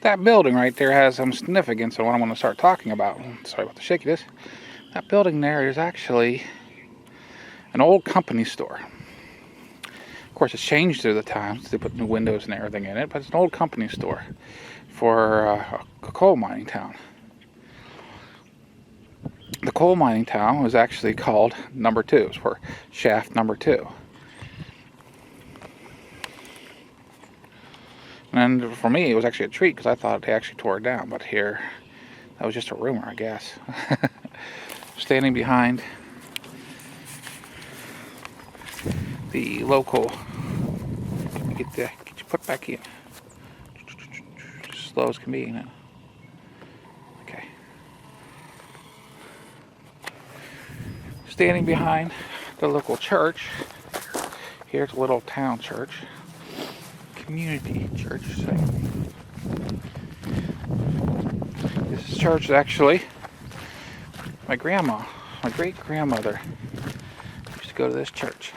That building right there has some significance on what I want to start talking about. Sorry about the shakiness. That building there is actually an old company store. Of course, it's changed through the times. They put new windows and everything in it, but it's an old company store for a coal mining town. The coal mining town was actually called Number 2. It was for Shaft Number 2. And for me, it was actually a treat because I thought they actually tore it down. But here, that was just a rumor, I guess. Standing behind the local. Get you put back in. As slow as can be, you know. Okay. Standing behind the local church. Here's a little town church. Community church. This church is actually my grandma, my great grandmother used to go to this church,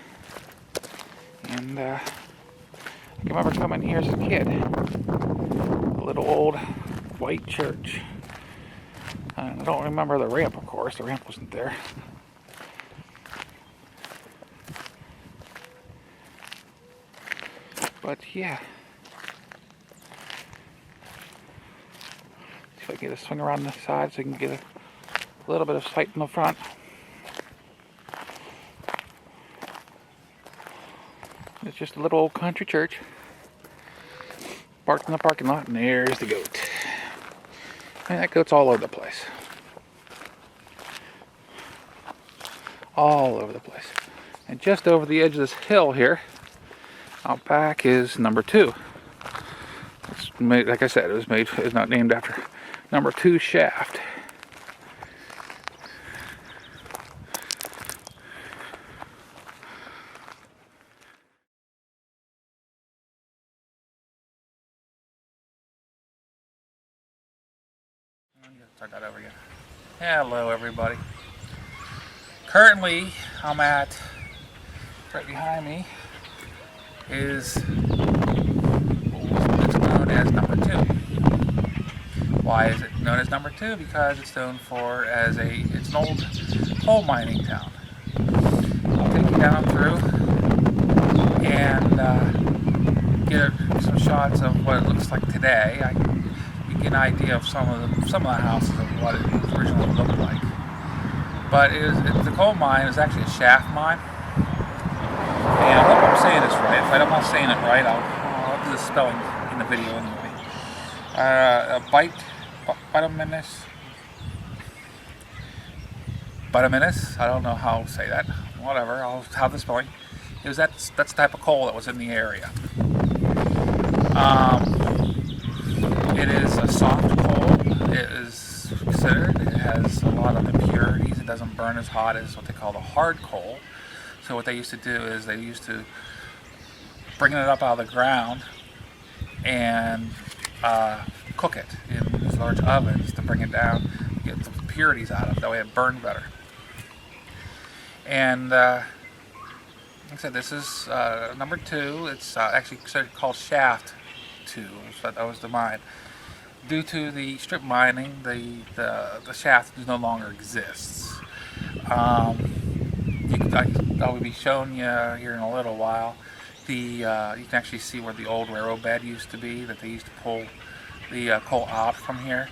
and I can remember coming here as a kid. A little old white church. I don't remember the ramp, of course. The ramp wasn't there. But yeah. See if I can get a swing around the side so I can get a little bit of sight in the front. It's just a little old country church. Parked in the parking lot, and there's the goat. And that goat's all over the place. All over the place. And just over the edge of this hill here, out back is Number 2. It's made, like I said, it's not named after Number 2 Shaft. Start that over again. Hello, everybody. Currently, I'm at right behind me is what's known as Number 2. Why is it known as Number 2? Because it's known for it's an old coal mining town. I'll take you down through and get some shots of what it looks like today. You get an idea of some of the houses of what it originally looked like. But the coal mine is actually a shaft mine. And I hope I'm saying this right. If I'm not saying it right, I'll do the spelling in the video anyway. Bituminous. I don't know how to say that. Whatever. I'll have the spelling. That's the type of coal that was in the area. It is a soft coal. It is considered. It has a lot of impurities. It doesn't burn as hot as what they call the hard coal. So what they used to do is they used to bring it up out of the ground and cook it in these large ovens to bring it down, get the impurities out of it. That way it burned better. And like I said, this is Number 2. It's actually called Shaft 2. So that was the mine. Due to the strip mining, the shaft no longer exists. I'll be showing you here in a little while. You can actually see where the old railroad bed used to be, that they used to pull the coal out from here.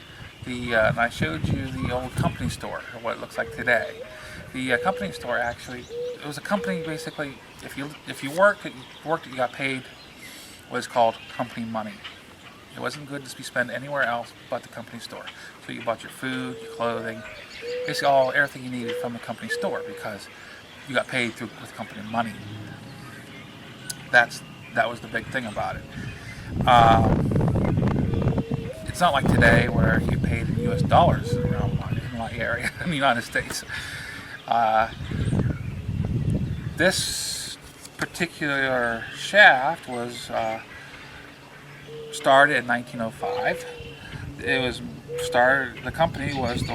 And I showed you the old company store, what it looks like today. The company store actually, it was a company basically. If you worked, you got paid what is called company money. It wasn't good to be spent anywhere else but the company store. So you bought your food, your clothing, basically everything you needed from the company store because you got paid with company money. That was the big thing about it. It's not like today where you paid in U.S. dollars around my area in the United States. This particular shaft was started in 1905. The company was the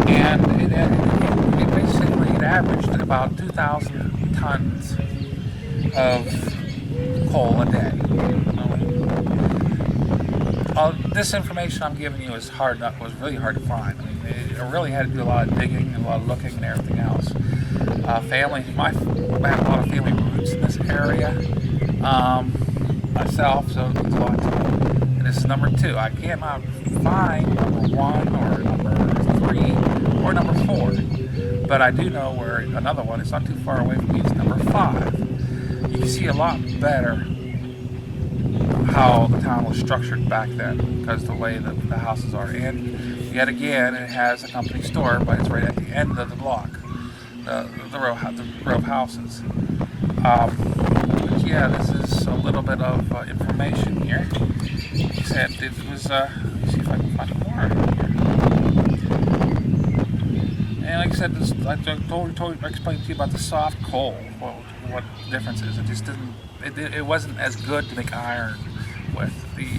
and it basically averaged about 2,000 tons of coal a day. This information I'm giving you was really hard to find. I mean, I really had to do a lot of digging and a lot of looking and everything else. I have a lot of family roots in this area myself, so it's a lot. And this is number 2. I cannot find number 1 or number 3 or number 4, but I do know where another one. It's not too far away from me. It's number 5. You can see a lot better how the town was structured back then because the way that the houses are. And yet again, it has a company store, but it's right at the end of the block, the row of houses. But yeah, this is a little bit of information here. Like I said, it was, let me see if I can find more here. And like I said, I explained to you about the soft coal, what the difference is. It just didn't, it wasn't as good to make iron with.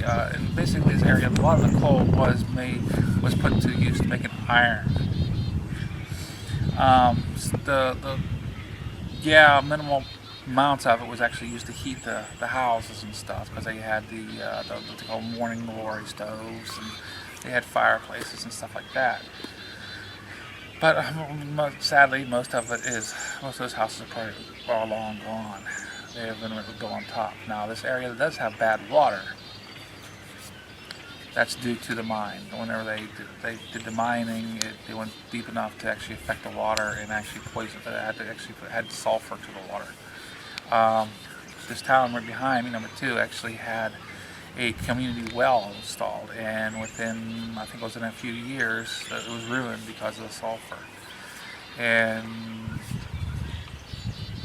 And basically this area, a lot of the coal was put to use to make an iron. Minimal amounts of it was actually used to heat the houses and stuff, because they had the what they call morning glory stoves, and they had fireplaces and stuff like that. But sadly, most of those houses are long gone. They have been built on top. Now, this area does have bad water. That's due to the mine. Whenever they did the mining, they went deep enough to actually affect the water and actually poison. Had sulfur to the water. This town right behind me, number 2, actually had a community well installed, and within, I think it was in a few years, it was ruined because of the sulfur. And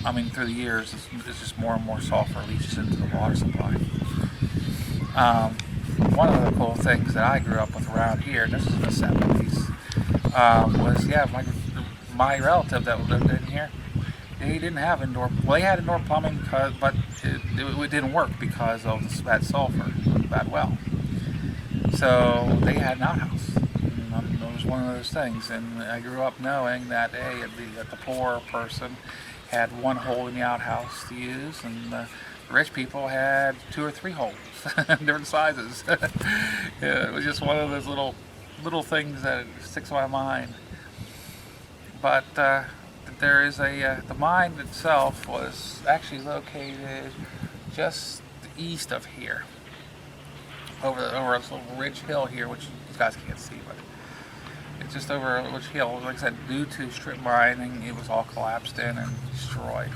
I mean, through the years, it's just more and more sulfur leaches into the water supply. One of the cool things that I grew up with around here, and this is in the 70s, was my relative that lived in here. They didn't have indoor. Well, they had indoor plumbing, but it didn't work because of this bad sulfur, bad well. So they had an outhouse. And it was one of those things, and I grew up knowing that the poor person had one hole in the outhouse to use, and the rich people had 2 or 3 holes, different sizes. Yeah, it was just one of those little things that sticks in my mind. But there is the mine itself was actually located just east of here, over this little ridge hill here, which you guys can't see, but it's just over a ridge hill. Like I said, due to strip mining, it was all collapsed in and destroyed.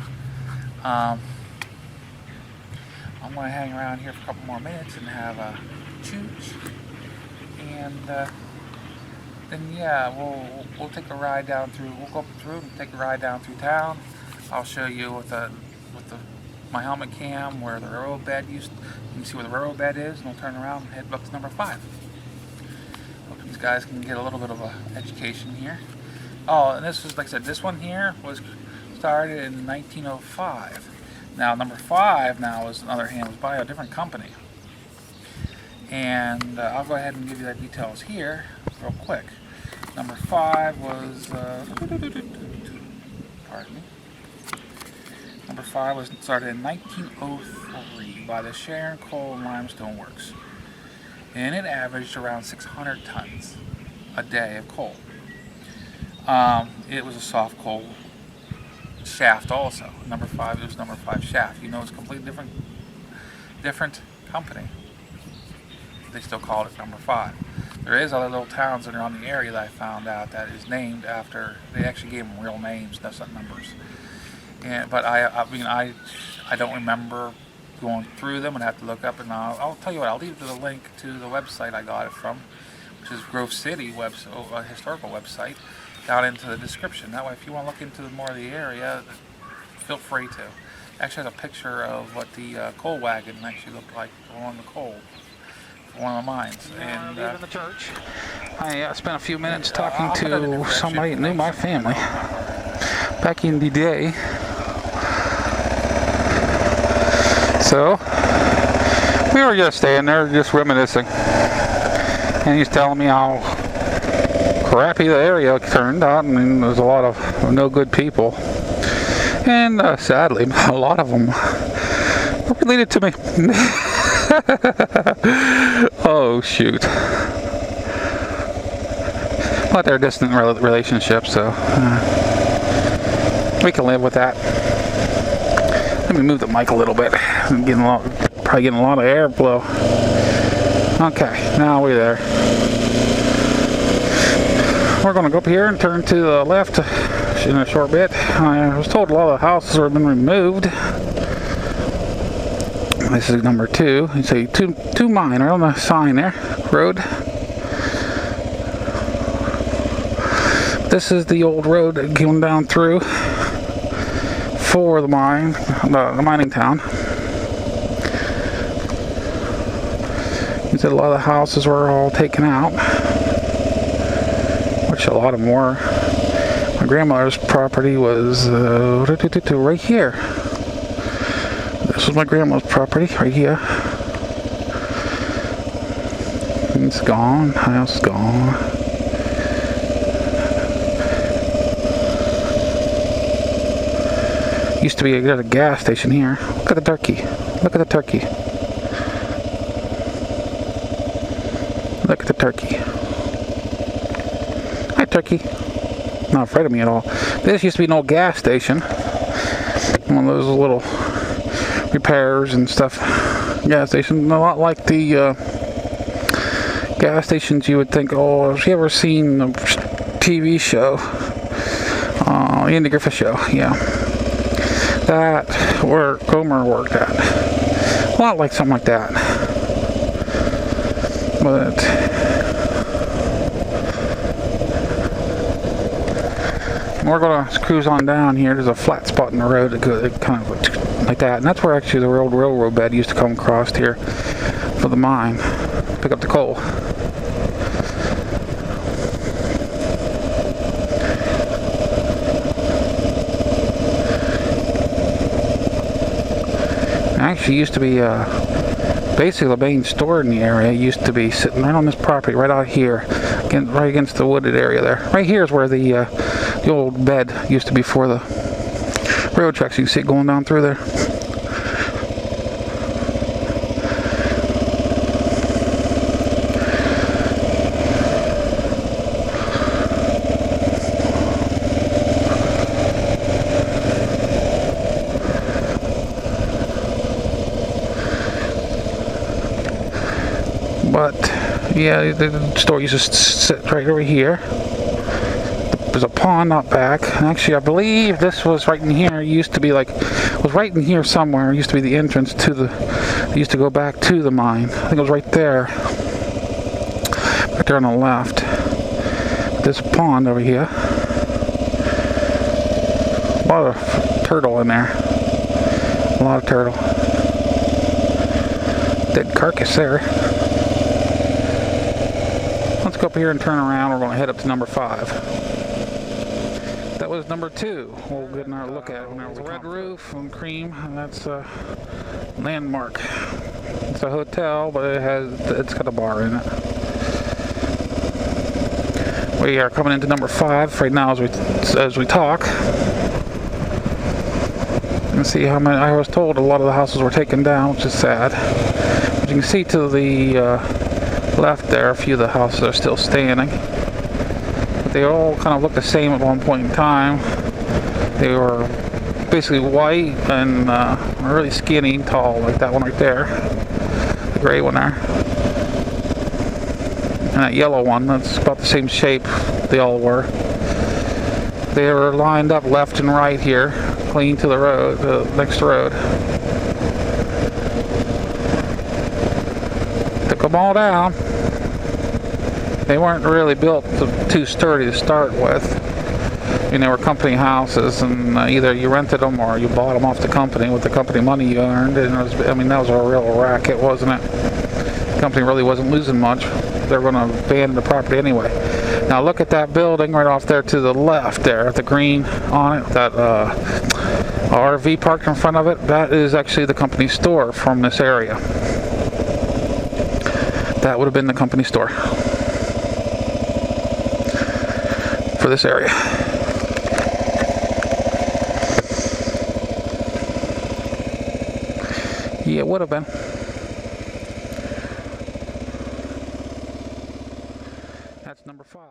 I'm going to hang around here for a couple more minutes and have a chooch, and then yeah, we'll take a ride down through. We'll go up through and take a ride down through town. I'll show you with my helmet cam where the railroad bed you can see where the railroad bed is, and we'll turn around and head up to number 5. Hope these guys can get a little bit of a education here. Oh, and this was, like I said, this one here was started in 1905. Now number 5 now, on the other hand, was by a different company. And I'll go ahead and give you the details here real quick. Number 5 was, pardon me. Number 5 was started in 1903 by the Sharon Coal and Limestone Works. And it averaged around 600 tons a day of coal. It was a soft coal shaft also. Number 5, it was number 5 shaft. You know, it's a completely different company. They still call it number 5. There is other little towns that are on the area that I found out that is named after. They actually gave them real names, not numbers. But I don't remember going through them. I'd have to look up, and I'll tell you what. I'll leave the link to the website I got it from, which is Grove City historical website, down into the description. That way, if you want to look into more of the area, feel free to. Actually, has a picture of what the coal wagon actually looked like along the coal. One of the mines. And leaving the church. I spent a few minutes talking to somebody that knew my family back in the day. So we were just staying there, just reminiscing, and he's telling me how crappy the area turned out, and there's a lot of no good people, and sadly a lot of them related to me. Oh shoot. But they're distant relationships, so we can live with that. Let me move the mic a little bit. I'm probably getting a lot of airflow. Okay, now we're there. We're going to go up here and turn to the left in a short bit. I was told a lot of the houses have been removed. This is number 2. You see two mine right on the sign there, road. This is the old road that came down through for the mine, the mining town. You said a lot of the houses were all taken out, which a lot of them were. My grandmother's property was right here. This was my grandma's property right here. It's gone. The house is gone. Used to be a gas station here. Look at the turkey. Look at the turkey. Look at the turkey. Hi, turkey. Not afraid of me at all. This used to be an old gas station. One of those little repairs and stuff. Gas station. A lot like the gas stations you would think, oh, have you ever seen the TV show? Andy Griffith Show, yeah. That where Gomer worked at. A lot like something like that. But we're going to cruise on down here. There's a flat spot in the road that goes kind of like that. And that's where actually the old railroad bed used to come across here for the mine. Pick up the coal. Actually used to be basically the main store in the area. Used to be sitting right on this property right out here, right against the wooded area there. Right here is where the old bed used to be for the railroad tracks. You can see it going down through there. But yeah, the store used to sit right over here. There's a pond out back. And actually, I believe this was right in here. It used to be like, it was right in here somewhere. It used to be the entrance to the, it used to go back to the mine. I think it was right there. Right there on the left. There's a pond over here. A lot of turtle in there. A lot of turtle. Dead carcass there. Let's go up here and turn around. We're going to head up to number 5. That was number 2. We'll get another look at it. There's a red roof and cream, and that's a landmark. It's a hotel, but it's got a bar in it. We are coming into number 5 right now as we talk. And see how many. I was told a lot of the houses were taken down, which is sad. But you can see to the left there, a few of the houses are still standing. But they all kind of look the same at one point in time. They were basically white and really skinny, tall, like that one right there. The gray one there. And that yellow one, that's about the same shape they all were. They were lined up left and right here, clean to the road, the next road. Took them all down. They weren't really built too sturdy to start with. And they were company houses, and either you rented them or you bought them off the company with the company money you earned. And it was, I mean, that was a real racket, wasn't it? The company really wasn't losing much. They were going to abandon the property anyway. Now look at that building right off there to the left there, the green on it, that RV parked in front of it. That is actually the company store from this area. That would have been the company store for this area. Yeah, it would have been. That's number 5.